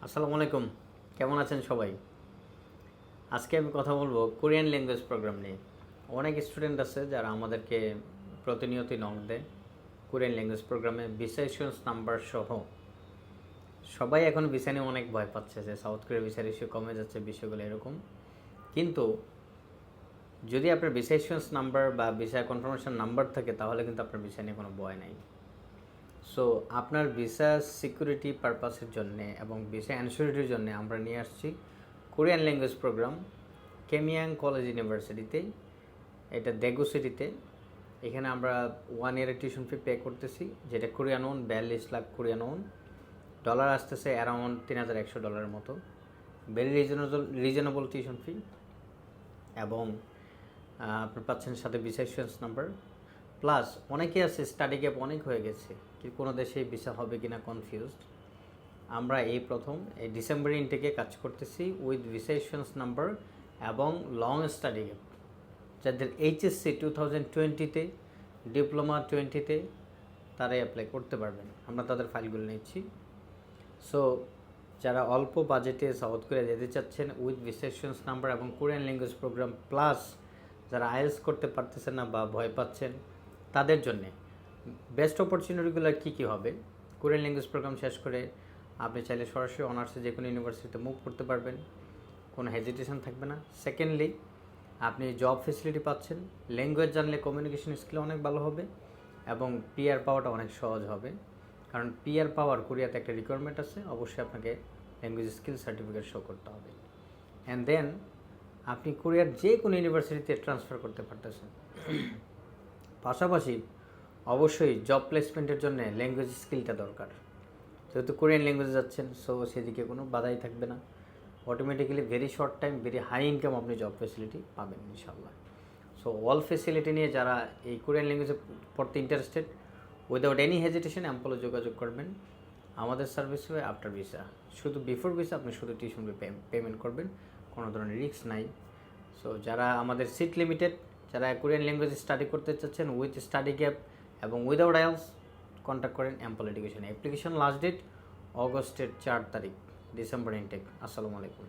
আসসালামু আলাইকুম, কেমন আছেন সবাই? আজকে আমি কথা বলবো কোরিয়ান ল্যাঙ্গুয়েজ প্রোগ্রাম নিয়ে। অনেক স্টুডেন্ট আছে যারা আমাদেরকে প্রতিনিয়তই নক দেয় কোরিয়ান ল্যাঙ্গুয়েজ প্রোগ্রামে ভিসা ইস্যুয়েন্স নাম্বার সহ। সবাই এখন ভিসা নিয়ে অনেক ভয় পাচ্ছে যে সাউথ কোরিয়ার ভিসার ইস্যু কমে যাচ্ছে, বিষয়গুলো এরকম। কিন্তু যদি আপনার ভিসা ইস্যুয়েন্স নাম্বার বা ভিসা কনফার্মেশন নাম্বার থাকে তাহলে কিন্তু আপনার ভিসা নিয়ে কোনো ভয় নাই। সো আপনার ভিসা সিকিউরিটি পারপাসের জন্যে এবং ভিসা অ্যানসিউরিটির জন্য আমরা নিয়ে আসছি কোরিয়ান ল্যাঙ্গুয়েজ প্রোগ্রাম কেমিয়াং কলেজ ইউনিভার্সিটিতে, এটা দেগু সিটিতে। এখানে আমরা 1 ইয়ারের টিউশন ফি পে করতেছি, যেটা Korean won 42 lakh Korean won, dollar আসতেছে অ্যারাউন্ড $3,100 মতো। Very reasonable tuition fee. এবং আপনি পাচ্ছেন সাথে ভিসা ইস্যুয়েন্স নাম্বার। প্লাস অনেকে আছে স্টাডি গ্যাপ অনেক হয়ে গেছে, কি কোনো দেশে ভিসা হবে কিনা কনফিউজড। আমরা এই প্রথম এই ডিসেম্বর ইনটেকে কাজ করতেছি উইথ ভিসা ইস্যুয়েন্স নাম্বার এবং লং স্টাডি গ্যাপ। যাদের এইচএসসি 2020-তে, ডিপ্লোমা 20-তে, তারাই অ্যাপ্লাই করতে পারবেন। আমরা তাদের ফাইলগুলো নিচ্ছি। সো যারা অল্প বাজেটে সাউথ কোরিয়া যেতে চাচ্ছেন উইথ ভিসা ইস্যুয়েন্স নাম্বার এবং কোরিয়ান ল্যাঙ্গুয়েজ প্রোগ্রাম, প্লাস যারা আইএলটিএস করতে পারতেছেন না বা ভয় পাচ্ছেন, তাদের জন্যে বেস্ট অপরচুনিটিগুলো কী কী হবে? কোরিয়ান ল্যাঙ্গুয়েজ প্রোগ্রাম শেষ করে আপনি চাইলে সরাসরি অনার্সে যে কোনো ইউনিভার্সিটিতে মুভ করতে পারবেন, কোনো হেজিটেশন থাকবে না। সেকেন্ডলি, আপনি জব ফেসিলিটি পাচ্ছেন, ল্যাঙ্গুয়েজ জানলে কমিউনিকেশন স্কিল অনেক ভালো হবে এবং পিআর পাওয়াটা অনেক সহজ হবে। কারণ পিআর পাওয়ার কোরিয়াতে একটা রিকোয়ারমেন্ট আছে, অবশ্যই আপনাকে ল্যাঙ্গুয়েজ স্কিল সার্টিফিকেট শো করতে হবে। অ্যান্ড দেন আপনি কোরিয়ার যে কোনো ইউনিভার্সিটিতে ট্রান্সফার করতে পারতেছেন। পাশাপাশি অবশ্যই জব প্লেসমেন্টের জন্য ল্যাঙ্গুয়েজ স্কিলটা দরকার। যেহেতু কোরিয়ান ল্যাঙ্গুয়েজে যাচ্ছেন, সো সেদিকে কোনো বাধাই থাকবে না। Automatically very short time, very high income আপনি জব ফেসিলিটি পাবেন ইনশাল্লাহ। সো অল ফেসিলিটি নিয়ে যারা এই কোরিয়ান ল্যাঙ্গুয়েজে পড়তে ইন্টারেস্টেড, উইদাউট এনি হেজিটেশন অ্যাম্পলে যোগাযোগ করবেন। আমাদের সার্ভিস হবে আফটার ভিসা। শুধু বিফোর ভিসা আপনি শুধু টিউশন পেমেন্ট করবেন, কোনো ধরনের রিস্ক নাই। সো যারা আমাদের সিট লিমিটেড, যারা কোরিয়ান ল্যাঙ্গুয়েজ স্টাডি করতে চাচ্ছেন উইথ স্টাডি গ্যাপ এবং উইদাউট আইএলটিএস, কন্ট্যাক্ট করেন Ample Education. Application last date অগস্টের 4 তারিখ, ডিসেম্বর ইনটেক। আসসালামু আলাইকুম।